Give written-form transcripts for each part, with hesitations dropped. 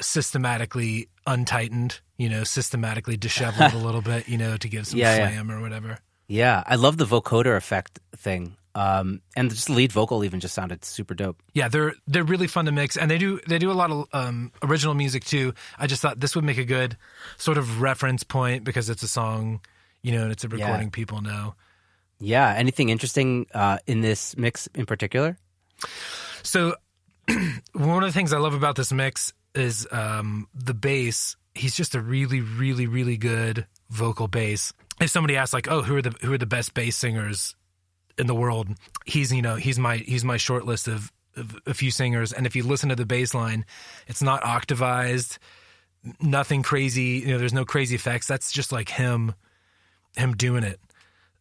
systematically untightened, systematically disheveled a little bit, to give some flam or whatever. Yeah, I love the vocoder effect thing. And just the lead vocal even just sounded super dope. Yeah, they're really fun to mix, and they do a lot of original music too. I just thought this would make a good sort of reference point because it's a song, and it's a recording people know. Yeah. Anything interesting in this mix in particular? So one of the things I love about this mix is the bass. He's just a really, really, really good vocal bass. If somebody asks like, "Oh, who are the best bass singers in the world?" He's my short list of a few singers. And if you listen to the bass line, it's not octavized, nothing crazy. There's no crazy effects. That's just like him doing it.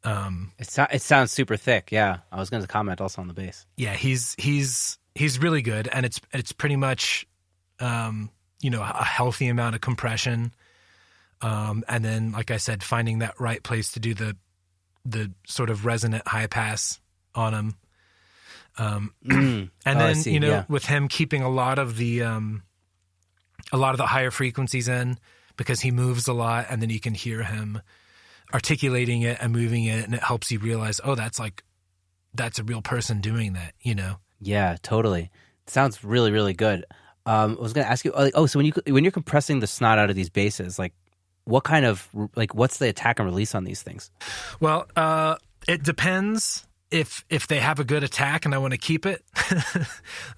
It sounds super thick. Yeah, I was going to comment also on the bass. Yeah, he's really good, and it's pretty much a healthy amount of compression, and then like I said, finding that right place to do the sort of resonant high pass on him, and then with him keeping a lot of the higher frequencies in because he moves a lot, and then you can hear him articulating it and moving it, and it helps you realize, oh, that's a real person doing that, Yeah, totally. It sounds really, really good. I was going to ask you, so when you're compressing the snot out of these basses, like what kind of, like what's the attack and release on these things? Well, it depends. If they have a good attack and I want to keep it,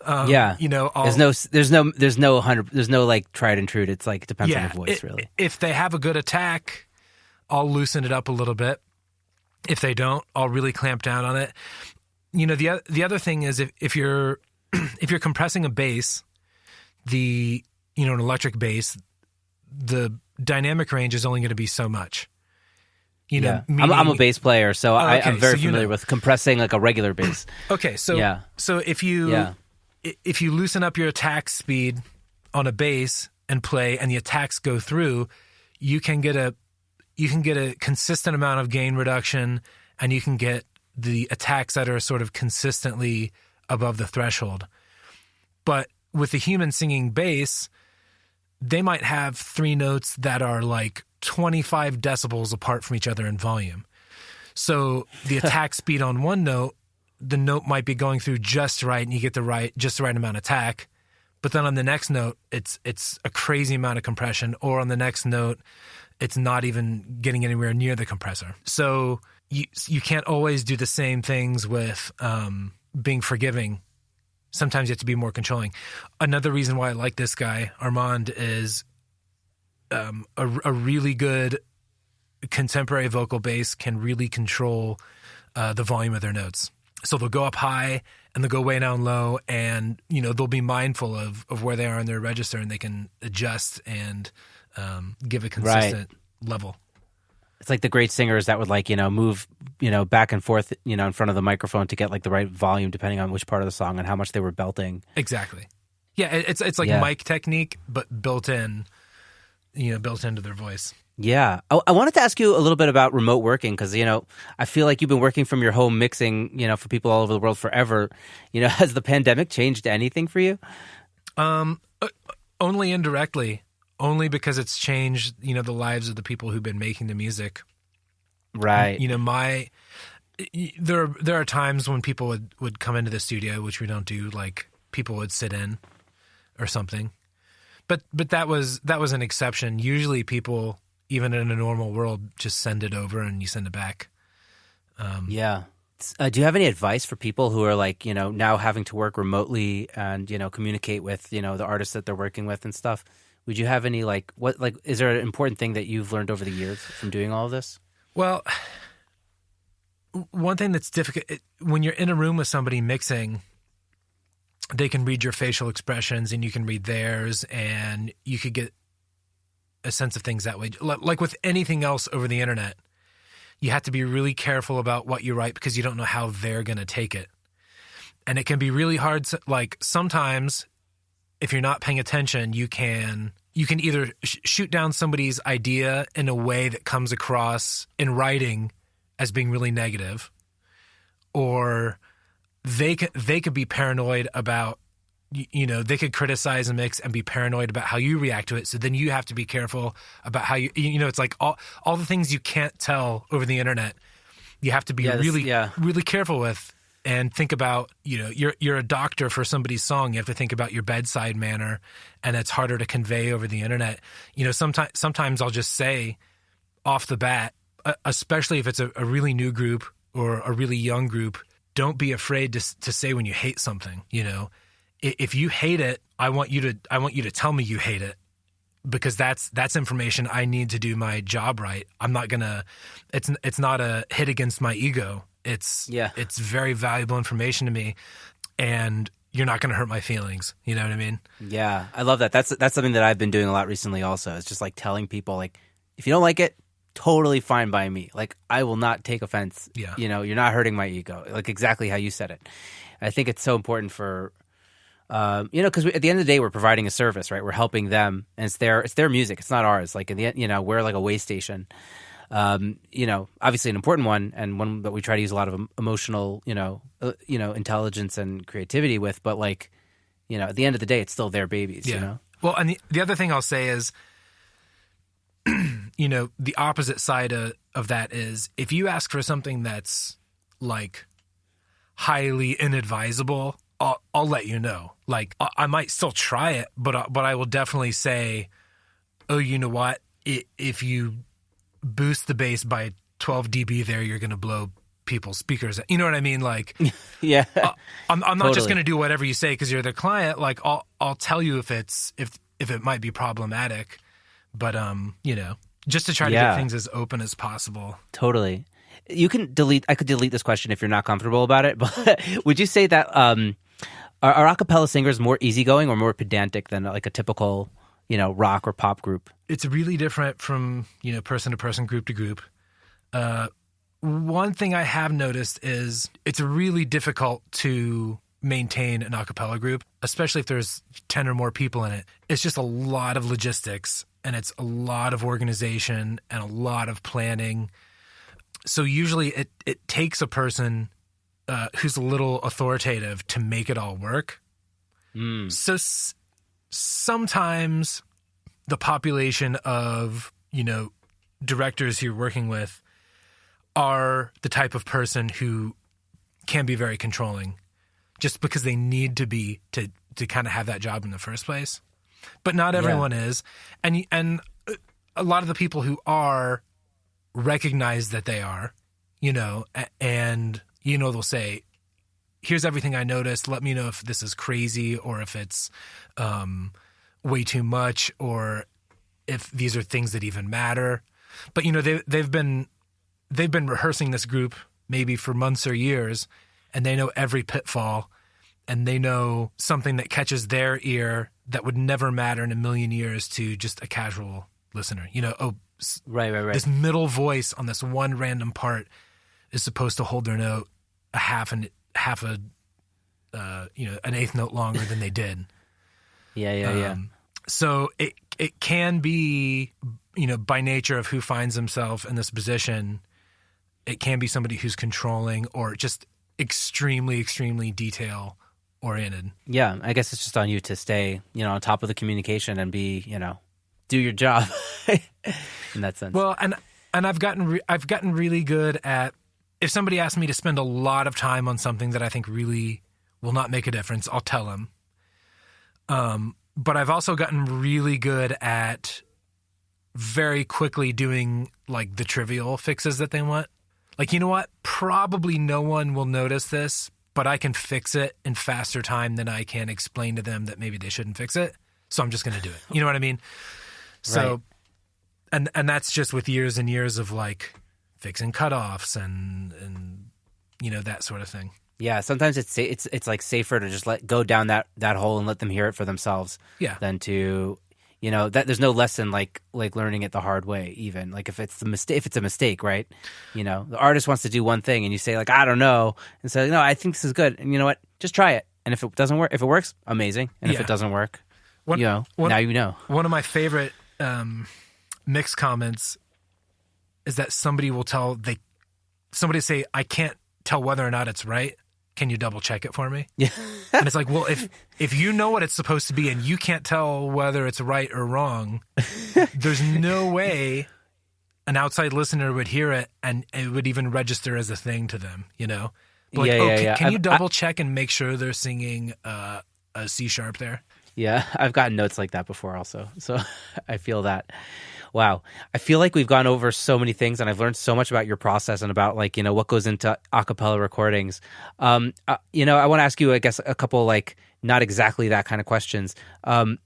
there's no like tried and true. It's like, it depends on your voice, really. If they have a good attack, I'll loosen it up a little bit. If they don't, I'll really clamp down on it. The other thing is if you're compressing a bass, an electric bass, the dynamic range is only going to be so much. I'm a bass player, so I'm very familiar with compressing like a regular bass. Okay, so if you loosen up your attack speed on a bass and play, and the attacks go through, you can get a consistent amount of gain reduction, and you can get the attacks that are sort of consistently above the threshold. But with the human singing bass, they might have three notes that are like 25 decibels apart from each other in volume. So the attack speed on one note, the note might be going through just right, and you get just the right amount of attack. But then on the next note, it's a crazy amount of compression, or on the next note, it's not even getting anywhere near the compressor. So you can't always do the same things with being forgiving. Sometimes you have to be more controlling. Another reason why I like this guy, Armand, is a really good contemporary vocal bass can really control the volume of their notes. So they'll go up high and they'll go way down low, and they'll be mindful of where they are in their register, and they can adjust and give a consistent level. It's like the great singers that would move back and forth in front of the microphone to get like the right volume depending on which part of the song and how much they were belting. Exactly. Yeah, it's like mic technique, but built into their voice. Yeah. I wanted to ask you a little bit about remote working because, I feel like you've been working from your home mixing, for people all over the world forever. Has the pandemic changed anything for you? Only indirectly. Only because it's changed, the lives of the people who've been making the music. Right. There are times when people would come into the studio, which we don't do, like people would sit in or something. But that was an exception. Usually people, even in a normal world, just send it over and you send it back. Yeah. Do you have any advice for people who are like, now having to work remotely and, communicate with, the artists that they're working with and stuff? Would you have any is there an important thing that you've learned over the years from doing all of this? Well, one thing that's difficult, when you're in a room with somebody mixing, they can read your facial expressions and you can read theirs, and you could get a sense of things that way. Like with anything else over the internet, you have to be really careful about what you write because you don't know how they're going to take it. And it can be really hard. Like sometimes if you're not paying attention, you can either shoot down somebody's idea in a way that comes across in writing as being really negative, or they could be paranoid about they could criticize a mix and be paranoid about how you react to it. So then you have to be careful about how it's like all the things you can't tell over the internet, you have to be really careful with and think about, you're a doctor for somebody's song. You have to think about your bedside manner, and it's harder to convey over the internet. Sometimes I'll just say off the bat, especially if it's a really new group or a really young group, don't be afraid to say when you hate something, If you hate it, I want you to tell me you hate it, because that's information I need to do my job right. I'm not gonna. It's not a hit against my ego. It's very valuable information to me, and you're not gonna hurt my feelings. You know what I mean? Yeah, I love that. That's something that I've been doing a lot recently. Also, it's just like telling people, like, if you don't like it, totally fine by me. Like, I will not take offense. Yeah. You're not hurting my ego. Like exactly how you said it. I think it's so important for. Because at the end of the day, we're providing a service, right? We're helping them, and it's their music. It's not ours. Like in the end, we're like a way station. Obviously an important one, and one that we try to use a lot of emotional, intelligence and creativity with. But like, at the end of the day, it's still their babies. Yeah. Well, and the other thing I'll say is, the opposite side of that is, if you ask for something that's like highly inadvisable, I'll let you know. Like, I might still try it, but I will definitely say, oh, you know what? If you boost the bass by 12 dB there, you're going to blow people's speakers. You know what I mean? Like, yeah. I'm not just going to do whatever you say because you're the client. Like, I'll tell you if it might be problematic, but just to try to get things as open as possible. Totally. You can I could delete this question if you're not comfortable about it, but would you say that are a cappella singers more easygoing or more pedantic than like a typical, rock or pop group? It's really different from, person to person, group to group. One thing I have noticed is it's really difficult to maintain an a cappella group, especially if there's 10 or more people in it. It's just a lot of logistics, and it's a lot of organization and a lot of planning. So usually it takes a person who's a little authoritative to make it all work. So sometimes the population of, directors you're working with are the type of person who can be very controlling just because they need to be to kind of have that job in the first place. But not everyone is. And a lot of the people who are recognize that they are, and, they'll say, here's everything I noticed. Let me know if this is crazy or if it's way too much or if these are things that even matter. But, they've been rehearsing this group maybe for months or years, and they know every pitfall, and they know something that catches their ear that would never matter in a million years to just a casual listener. Right. This middle voice on this one random part is supposed to hold their note an eighth note longer than they did. Yeah. So it can be, by nature of who finds himself in this position, it can be somebody who's controlling or just extremely, extremely detail oriented. Yeah, I guess it's just on you to stay, on top of the communication and be, do your job in that sense. Well, and I've gotten really good at, if somebody asks me to spend a lot of time on something that I think really will not make a difference, I'll tell them. But I've also gotten really good at very quickly doing like the trivial fixes that they want. Like, you know what? Probably no one will notice this, but I can fix it in faster time than I can explain to them that maybe they shouldn't fix it. So I'm just going to do it. You know what I mean? So, right. And that's just with years and years of like fixing cutoffs and that sort of thing. Yeah, sometimes it's like safer to just go down that hole and let them hear it for themselves. Yeah. Than to, that there's no lesson like learning it the hard way. Even like if it's a mistake, right? The artist wants to do one thing and you say like I don't know, and say no, I think this is good, and you know what? Just try it, and if it doesn't work, if it works, amazing, and if it doesn't work, now you know. One of my favorite mix comments is that somebody say, I can't tell whether or not it's right. can you double check it for me? Yeah. And it's like, well, if you know what it's supposed to be and you can't tell whether it's right or wrong, there's no way an outside listener would hear it and it would even register as a thing to them, you know? Like, can you double check and make sure they're singing a C sharp there? Yeah, I've gotten notes like that before also. So I feel that. Wow. I feel like we've gone over so many things and I've learned so much about your process and about like, you know, what goes into a cappella recordings. You know, I want to ask you, I guess, a couple like not exactly that kind of questions. The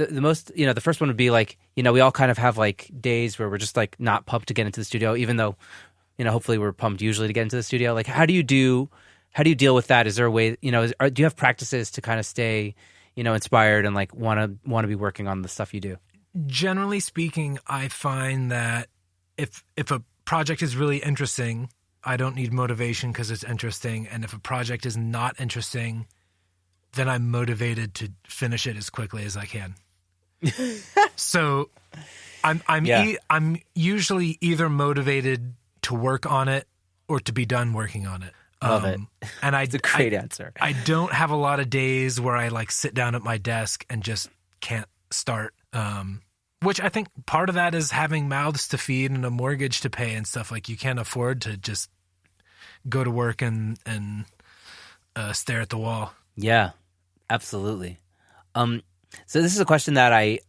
most, you know, the first one would be like, you know, we all kind of have like days where we're just like not pumped to get into the studio, even though, you know, hopefully we're pumped usually to get into the studio. Like, how do you deal with that? Is there a way, you know, do you have practices to kind of stay, you know, inspired and like want to be working on the stuff you do? Generally speaking, I find that if a project is really interesting, I don't need motivation because it's interesting. And if a project is not interesting, then I'm motivated to finish it as quickly as I can. So I'm usually either motivated to work on it or to be done working on it. Love it. And it's a great answer. I don't have a lot of days where I like sit down at my desk and just can't start. Which I think part of that is having mouths to feed and a mortgage to pay and stuff. Like you can't afford to just go to work and stare at the wall. Yeah, absolutely. So this is a question that I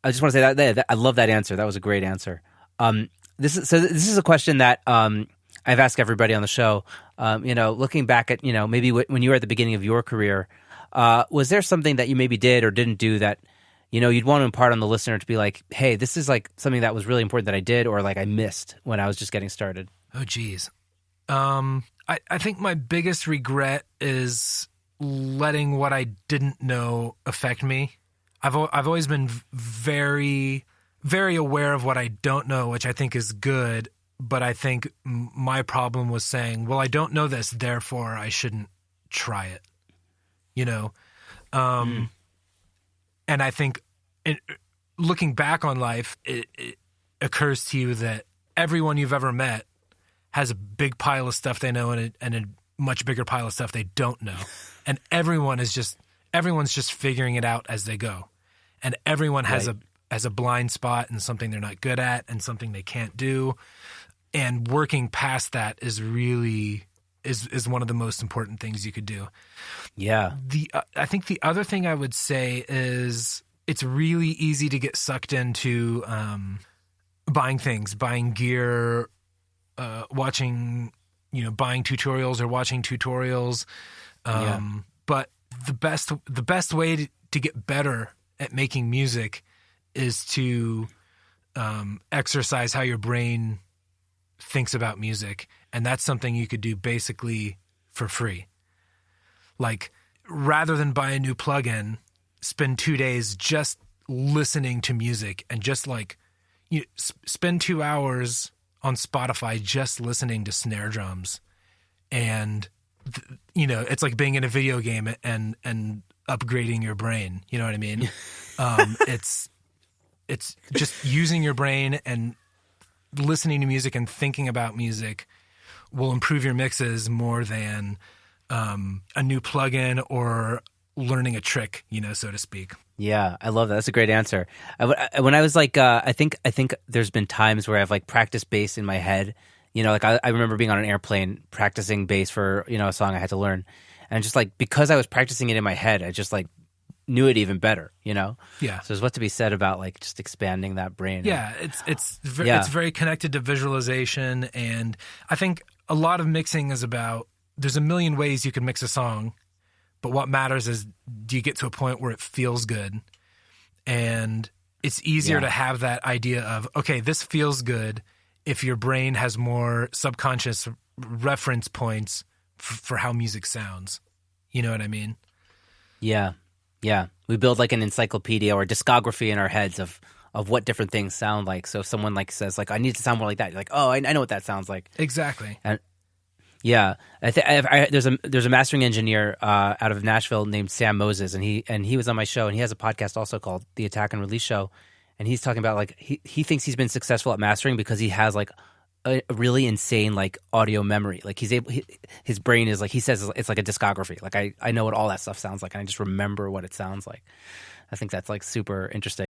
just want to say that I love that answer. That was a great answer. This is a question that I've asked everybody on the show. You know, looking back at, you know, maybe when you were at the beginning of your career, was there something that you maybe did or didn't do that, you know, you'd want to impart on the listener to be like, hey, this is like something that was really important that I did or like I missed when I was just getting started? Oh, geez. I think my biggest regret is letting what I didn't know affect me. I've always been very, very aware of what I don't know, which I think is good. But I think my problem was saying, well, I don't know this, therefore I shouldn't try it, you know? And I think looking back on life, it occurs to you that everyone you've ever met has a big pile of stuff they know and a much bigger pile of stuff they don't know. And everyone's just figuring it out as they go. And everyone has a blind spot and something they're not good at and something they can't do. And working past that is really is one of the most important things you could do. Yeah. I think the other thing I would say is it's really easy to get sucked into buying things, buying gear, watching, you know, buying tutorials or watching tutorials. But the best way to get better at making music is to exercise how your brain thinks about music. And that's something you could do basically for free. Like, rather than buy a new plugin, spend 2 days just listening to music and just like, you know, spend 2 hours on Spotify just listening to snare drums. And, you know, it's like being in a video game and upgrading your brain. You know what I mean? It's just using your brain and listening to music and thinking about music will improve your mixes more than a new plugin or learning a trick, you know, so to speak. Yeah, I love that. That's a great answer. When I was like, I think there's been times where I've like practiced bass in my head. You know, like I remember being on an airplane practicing bass for, you know, a song I had to learn, and just like because I was practicing it in my head, I just like knew it even better, you know? Yeah. So there's what to be said about like just expanding that brain. Yeah, it's very connected to visualization, and I think a lot of mixing is about there's a million ways you can mix a song, but what matters is do you get to a point where it feels good? And it's easier to have that idea of, okay, this feels good if your brain has more subconscious reference points for how music sounds. You know what I mean? Yeah. Yeah. We build like an encyclopedia or discography in our heads of what different things sound like. So if someone like says like, I need to sound more like that, you're like, oh, I know what that sounds like. Exactly. And yeah, there's a mastering engineer out of Nashville named Sam Moses, and he was on my show, and he has a podcast also called The Attack and Release Show, and he's talking about like he thinks he's been successful at mastering because he has like a really insane like audio memory. Like his brain is like, he says it's like a discography. Like I know what all that stuff sounds like, and I just remember what it sounds like. I think that's like super interesting.